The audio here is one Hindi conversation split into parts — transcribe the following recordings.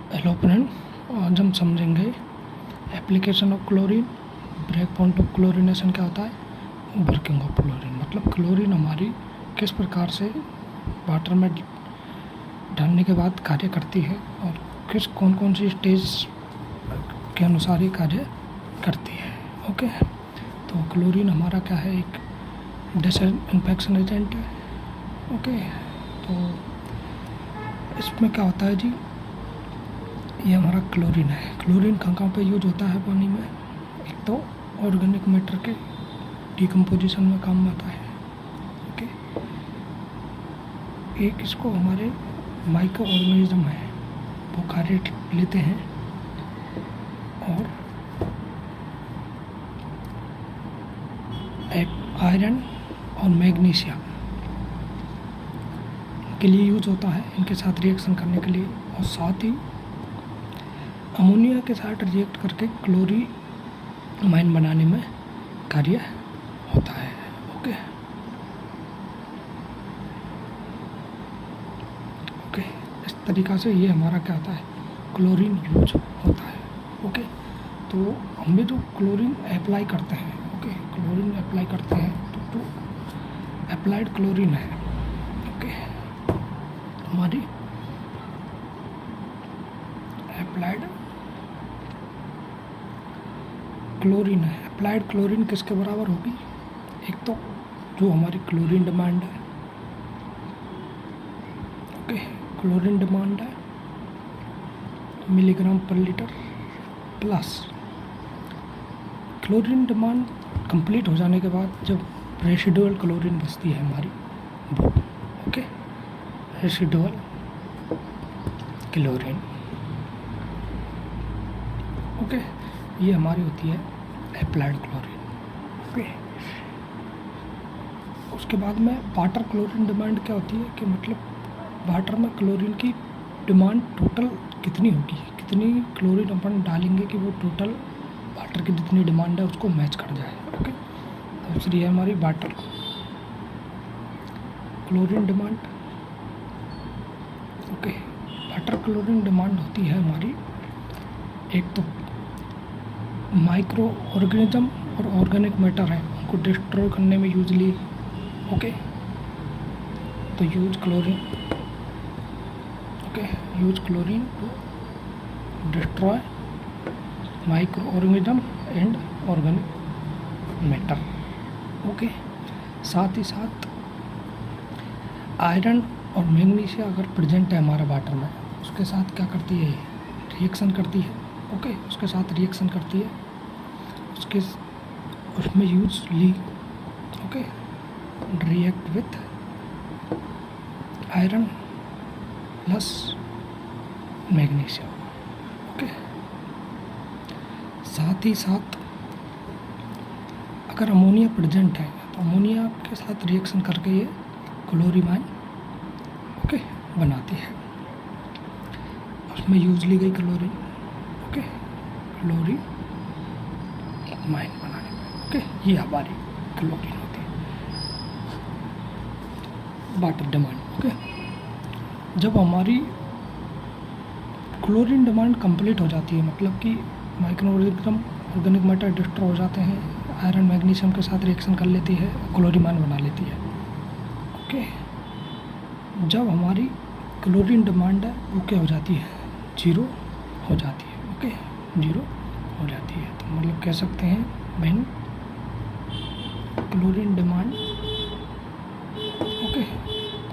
हेलो फ्रेंड, आज हम समझेंगे application of chlorine, break point of chlorination क्या होता है, वर्किंग ऑफ क्लोरीन मतलब क्लोरीन हमारी किस प्रकार से वाटर में डालने के बाद कार्य करती है और कौन कौन सी स्टेज के अनुसार ये कार्य करती है। ओके, तो क्लोरीन हमारा क्या है, एक डिसइंफेक्शन एजेंट है। ओके, तो इसमें क्या होता है जी, ये हमारा क्लोरीन है। क्लोरीन कहाँ पे यूज होता है पानी में, एक तो ऑर्गेनिक मैटर के डिकम्पोजिशन में काम में आता है। ओके, एक इसको हमारे माइक्रो ऑर्गेनिज्म है वो कार्य लेते हैं और आयरन और मैग्नीशियम के लिए यूज होता है, इनके साथ रिएक्शन करने के लिए, और साथ ही अमोनिया के साथ रिएक्ट करके क्लोरीमाइन बनाने में कार्य होता है। ओके ओके, इस तरीक़ा से ये हमारा क्या होता है, क्लोरीन यूज होता है। ओके, तो हम भी जो क्लोरीन अप्लाई करते हैं, ओके क्लोरीन अप्लाई करते हैं तो अप्लाइड क्लोरीन है। ओके, हमारी अप्लाइड क्लोरीन है। अप्लाइड क्लोरीन किसके बराबर होगी, एक तो जो हमारी क्लोरीन डिमांड है। ओके, क्लोरीन डिमांड है मिलीग्राम पर litre plus chlorine demand complete हो जाने के बाद जब रेसिडुअल क्लोरीन बचती है हमारी वो, ओके रेसिडुअल क्लोरीन। ओके, ये हमारी होती है अप्लाइड क्लोरीन। ओके, उसके बाद में वाटर क्लोरीन डिमांड क्या होती है कि मतलब वाटर में क्लोरीन की डिमांड टोटल कितनी होगी, कितनी क्लोरीन अपन डालेंगे कि वो टोटल वाटर की जितनी डिमांड है उसको मैच कर जाए। ओके, दूसरी है हमारी water chlorine demand. Okay, water chlorine demand होती है हमारी, एक तो माइक्रो ऑर्गेनिज्म और ऑर्गेनिक मैटर है उनको डिस्ट्रॉय करने में यूजली। ओके, तो use chlorine, okay use chlorine to destroy microorganism and organic matter. Okay, साथ ही साथ आयरन और मैग्नीशियम अगर प्रेजेंट है हमारे वाटर में, उसके साथ क्या करती है, रिएक्शन करती है। ओके, उसके साथ रिएक्शन करती है, उसमें usually okay react with iron plus magnesium. Okay, साथ ही साथ अगर अमोनिया प्रेजेंट है तो अमोनिया के साथ रिएक्शन करके ये क्लोरीमाइन ओके बनाती है, उसमें यूज ली गई क्लोरीन। ओके, क्लोरीमाइन बनाने में। ओके, ये हमारी क्लोरीन होती है वाटर डिमांड। ओके, जब हमारी क्लोरीन डिमांड कंप्लीट हो जाती है, मतलब कि माइक्रो ऑर्गेनिक मैटर डिस्ट्रॉय हो जाते हैं, आयरन मैग्नीशियम के साथ रिएक्शन कर लेती है, क्लोरीमाइन बना लेती है। ओके, जब हमारी क्लोरीन डिमांड है वो क्या हो जाती है, जीरो हो जाती है। ओके, जीरो हो जाती है, तो मतलब कह सकते हैं when chlorine demand, okay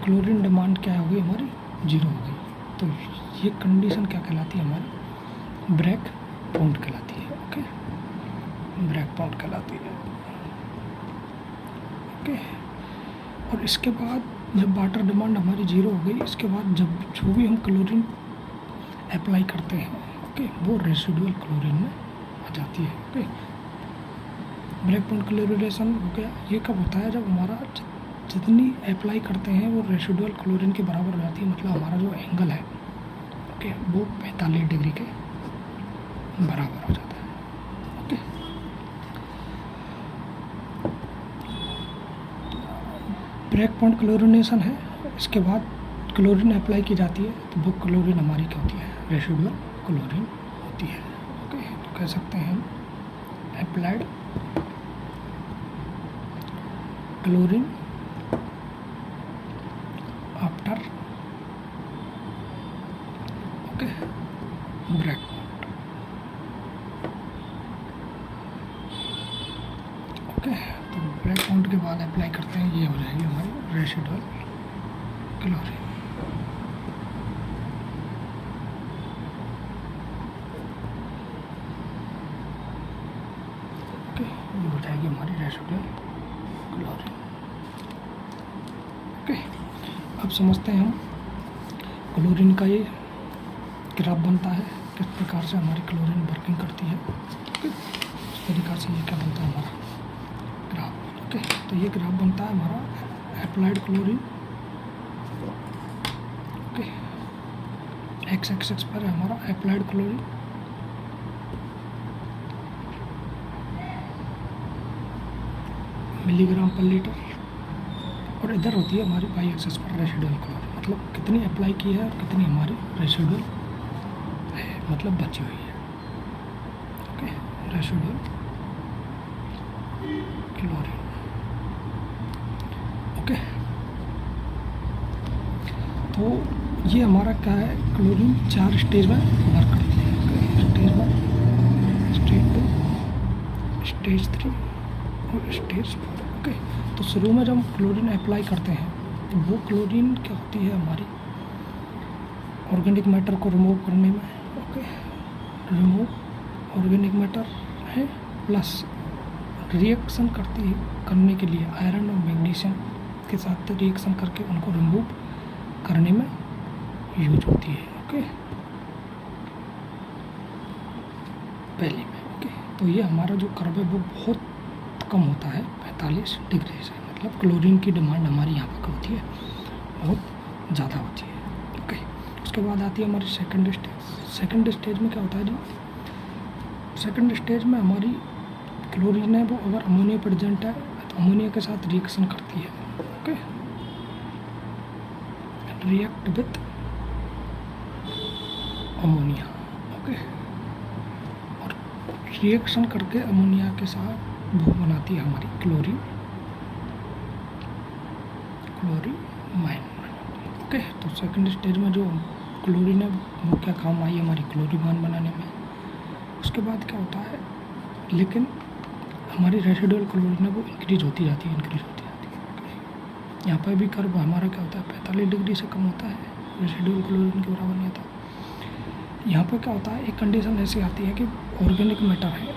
chlorine demand क्या हो गई हमारी, जीरो हो गई, तो ये कंडीशन क्या कहलाती है हमारी, ब्रेक पॉइंट कहलाती है। ओके, ब्रेक पॉइंट कहलाती है। ओके, और इसके बाद जब वाटर डिमांड हमारी जीरो हो गई, इसके बाद जब जो भी हम क्लोरीन अप्लाई करते हैं, ओके वो रेसिडुअल क्लोरीन में आ जाती है। ओके, ब्रेक पॉइंट क्लोरीनेशन हो गया। ये कब होता है, जब हमारा जितनी अप्लाई करते हैं वो रेसिडुअल क्लोरीन के बराबर हो जाती है, मतलब हमारा जो एंगल है ओके वो 45 डिग्री के बराबर हो जाता है। ओके, ब्रेक पॉइंट क्लोरीनेशन है, इसके बाद क्लोरीन अप्लाई की जाती है तो वो क्लोरीन हमारी क्या होती है, रेसिडुअल क्लोरीन होती है। ओके, तो कह सकते हैं हम applied chlorine after okay break point. Okay, तो ब्रेक पॉइंट के बाद अप्लाई करते हैं, ये हो जाएगी हमारी रेसिडुअल क्लोरीन। ओके, ये हो जाएगी हमारी रेसिडुअल क्लोरीन। ओके, अब समझते हैं हम क्लोरीन का ये ग्राफ बनता है, किस प्रकार से हमारी क्लोरीन वर्किंग करती है। ओके, इस तरीक़ा से ये क्या बनता है हमारा ग्राफ। ओके, तो ये ग्राफ बनता है हमारा applied chlorine. Okay, x axis पर है हमारा एप्लाइड क्लोरीन, मिलीग्राम पर लीटर, और इधर होती है हमारी वाई एक्सिस पर रेसिडुअल क्लोरीन, मतलब कितनी अप्लाई की है और कितनी हमारी रेसिडुअल है, मतलब बची हुई है। Okay, residual chlorine. ओके, तो ये हमारा क्या है, क्लोरीन 4 स्टेज में वर्क करती है। स्टेज 1, स्टेज 2, स्टेज 3 और स्टेज 4। ओके, तो शुरू में जब हम क्लोरीन अप्लाई करते हैं तो वो क्लोरीन क्या होती है हमारी ऑर्गेनिक मैटर को रिमूव करने में। ओके, रिमूव ऑर्गेनिक मैटर है, प्लस रिएक्शन करती है करने के लिए आयरन और मैग्नीशियम के साथ रिएक्शन करके उनको रिमूव करने में यूज होती है। ओके, पहले में। ओके, तो ये हमारा जो कर्व है वो बहुत कम होता है 45 डिग्री से, मतलब क्लोरीन की डिमांड हमारी यहाँ पर होती है बहुत ज़्यादा होती है। ओके, उसके बाद आती है हमारी सेकंड स्टेज। सेकंड स्टेज में क्या होता है जी, सेकंड स्टेज में हमारी क्लोरीन है वो अगर अमोनिया प्रेजेंट है तो अमोनिया के साथ रिएक्शन करती है। Okay, react with ammonia. Okay, और रिएक्शन करके अमोनिया के साथ वो बनाती है हमारी क्लोरीन माइन। ओके, तो सेकंड स्टेज में जो क्लोरीन है वो क्या काम आई हमारी क्लोरीन बनाने में। उसके बाद क्या होता है, लेकिन हमारी रेसिडुअल क्लोरीन है वो इंक्रीज होती जाती है। ओके, यहाँ पर भी कर्व हमारा क्या होता है 45 डिग्री से कम होता है, रेसिडुअल क्लोरीन के बराबर नहीं होता। यहाँ पर क्या होता है, एक कंडीशन ऐसी आती है कि ऑर्गेनिक मैटर है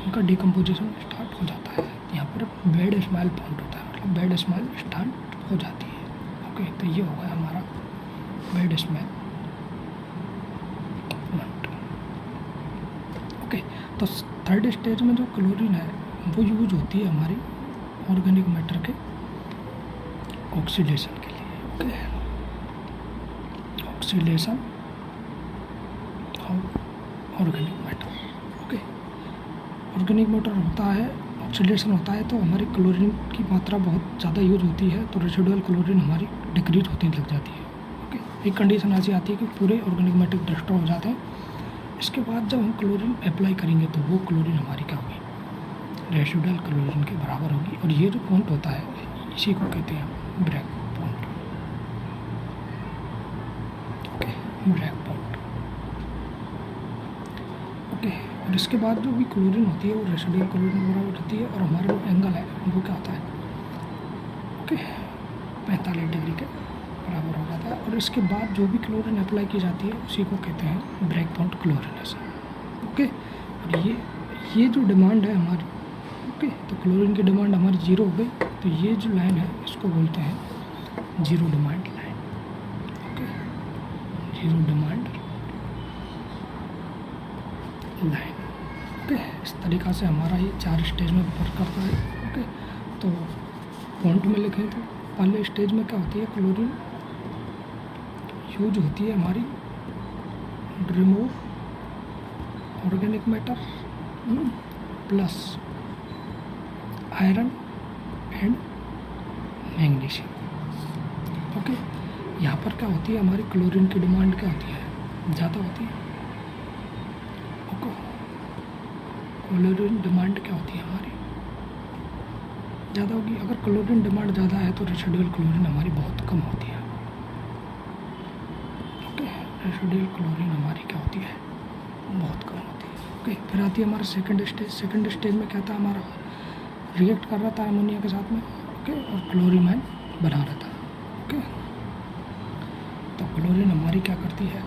उनका डिकम्पोजिशन स्टार्ट हो जाता है। यहाँ पर बैड स्मेल पॉइंट होता है, मतलब बैड स्मेल स्टार्ट हो जाती है। ओके, तो ये हो गया हमारा बैड स्मेल पॉइंट। ओके, तो थर्ड स्टेज में जो क्लोरीन है वो यूज होती है हमारी ऑर्गेनिक मैटर के ऑक्सीडेशन के लिए। Okay, oxidation of organic matter. Okay, organic matter होता है, ऑक्सीडेशन होता है, तो हमारी क्लोरीन की मात्रा बहुत ज़्यादा यूज होती है, तो रेसिडुअल क्लोरीन हमारी डिक्रीज होती लग जाती है। ओके, एक कंडीशन ऐसी आती है कि पूरे ऑर्गेनिक मैटर डिस्ट्रॉय हो जाते हैं। इसके बाद जब हम क्लोरीन अप्लाई करेंगे तो वो क्लोरीन हमारी क्या होगी, रेसिडुअल क्लोरीन के बराबर होगी। और ये जो पॉइंट होता है इसी को कहते हैं break point. Okay, break point. Okay, और इसके बाद जो भी क्लोरीन होती है वो रेसिडुअल क्लोरीन के बराबर होती है, और हमारा जो एंगल है वो क्या होता है, ओके 45 डिग्री के बराबर हो जाता है। और इसके बाद जो भी क्लोरीन अप्लाई की जाती है उसी को कहते हैं ब्रेक पॉइंट क्लोरीनेशन। ओके, और ये जो डिमांड है हमारी, ओके, तो क्लोरीन की डिमांड हमारी 0 हो गई, तो ये जो लाइन है इसको बोलते हैं zero demand line. Okay, zero demand line. Okay, इस तरीक़ा से हमारा ये 4 स्टेज में वर्क करता है। ओके, तो पॉइंट में लिखें तो पहले स्टेज में क्या होती है, क्लोरीन यूज होती है हमारी remove organic matter plus iron and magnesium. Okay, यहाँ पर क्या होती है हमारी क्लोरीन की डिमांड क्या होती है ज़्यादा होती है। ओके, क्लोरीन डिमांड क्या होती है हमारी, ज़्यादा होगी। अगर क्लोरीन डिमांड ज़्यादा है तो रेसिडुअल क्लोरीन हमारी बहुत कम होती है। ओके, रेसिडुअल क्लोरीन हमारी क्या होती है, बहुत कम होती है। ओके, फिर आती है हमारा सेकंड स्टेज। सेकंड स्टेज में क्या था, हमारा रिएक्ट कर रहा था अमोनिया के साथ में। ओके, और क्लोरीन आयन बना रहा था। ओके, तो क्लोरीन हमारी क्या करती है,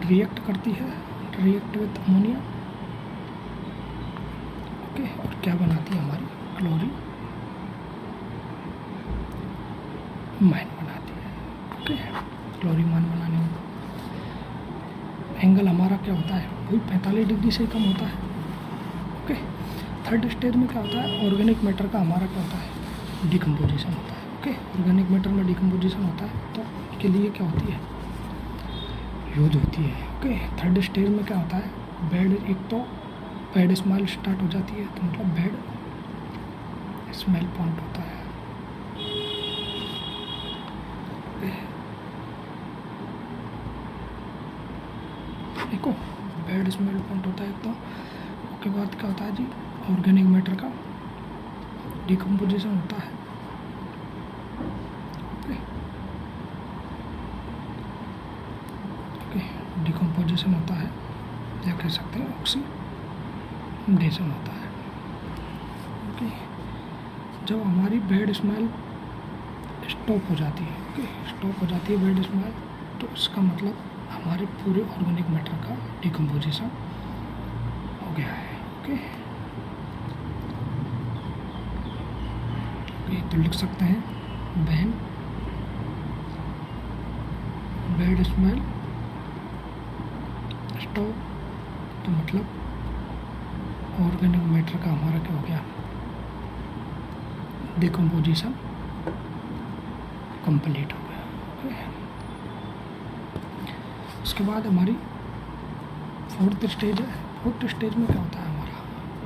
रिएक्ट करती है, रिएक्ट विद अमोनिया। ओके, और क्या बनाती है हमारी, क्लोरीन माइन बनाती है। ओके, क्लोरीन माइन बनाने में एंगल हमारा क्या होता है, वही 45 डिग्री से कम होता है। ओके, थर्ड स्टेज में क्या होता है, ऑर्गेनिक मैटर का हमारा क्या होता है, डिकम्पोजिशन होता है। ओके, ऑर्गेनिक मैटर में डिकम्पोजिशन होता है, तो इसके लिए क्या होती है, यूज होती है। ओके, थर्ड स्टेज में क्या होता है, बेड, एक तो बेड स्मेल स्टार्ट हो जाती है, तो मतलब बेड स्मेल पॉइंट होता है। देखो, बेड स्मेल पॉइंट होता है तो उसके बाद क्या होता है जी, ऑर्गेनिक मैटर का डिकम्पोजिशन होता है। ओके, डिकम्पोजिशन होता है, या कह सकते हैं ऑक्सीडेशन होता है। ओके, जब हमारी बेड स्मेल स्टॉप हो जाती है, ओके, स्टॉप हो जाती है बेड स्मेल, तो इसका मतलब हमारे पूरे ऑर्गेनिक मैटर का डिकम्पोजिशन हो गया है। ओके, तो लिख सकते हैं व्हेन बेड स्मेल स्टॉप, तो मतलब ऑर्गेनिक मैटर का हमारा क्या हो गया, डिकम्पोजिशन कंप्लीट हो गया। ओके, उसके बाद हमारी फोर्थ स्टेज है। फोर्थ स्टेज में क्या होता है, हमारा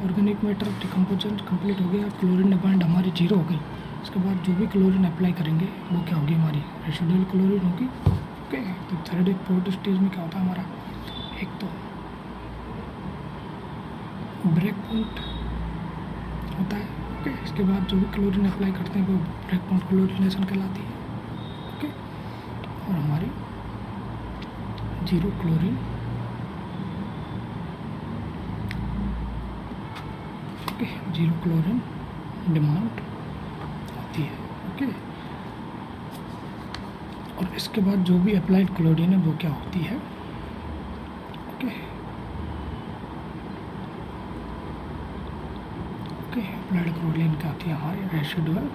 ऑर्गेनिक मैटर डिकम्पोजिशन कंप्लीट हो गया, क्लोरीन डिमांड हमारी 0 हो गई। उसके बाद जो भी क्लोरीन अप्लाई करेंगे वो क्या होगी, हमारी रेसिडुअल क्लोरीन होगी। ओके, तो थर्ड फोर्थ स्टेज में क्या होता है हमारा, एक तो ब्रेक पॉइंट होता है। ओके, इसके बाद जो भी क्लोरीन अप्लाई करते हैं वो ब्रेक पॉइंट क्लोरीनेशन कहलाती है। ओके, और हमारी 0 क्लोरीन, ओके, 0 क्लोरीन डिमांड होती है। ओके, और इसके बाद जो भी अप्लाइड क्लोरीन है वो क्या होती है, ओके, ओके, अप्लाइड क्लोरीन क्या होती है हमारी रेसिडुअल,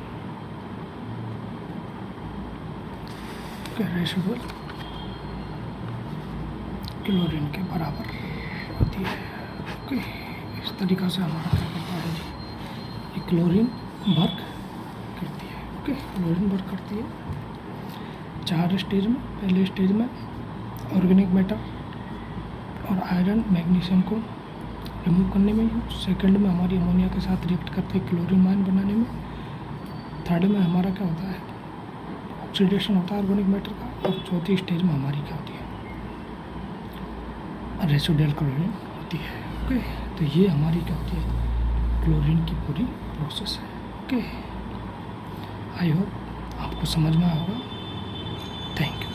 ओके, रेसिडुअल क्लोरीन के बराबर होती है। ओके, इस तरीक़ा से हमारा क्या करता है जी, ये क्लोरीन वर्क करती है। ओके, क्लोरीन वर्क करती है 4 स्टेज में। पहले स्टेज में ऑर्गेनिक मैटर और आयरन मैग्नीशियम को रिमूव करने में, सेकंड में हमारी अमोनिया के साथ रिएक्ट करते हैं क्लोरीन माइन बनाने में, थर्ड में हमारा क्या होता है, ऑक्सीडेशन होता है ऑर्गेनिक मैटर का, और चौथी स्टेज में हमारी क्या होती है, रेसिडुअल क्लोरीन होती है। ओके, तो ये हमारी क्या होती है, क्लोरीन की पूरी प्रोसेस है। ओके, आई होप आपको समझ में आया होगा। Thank you.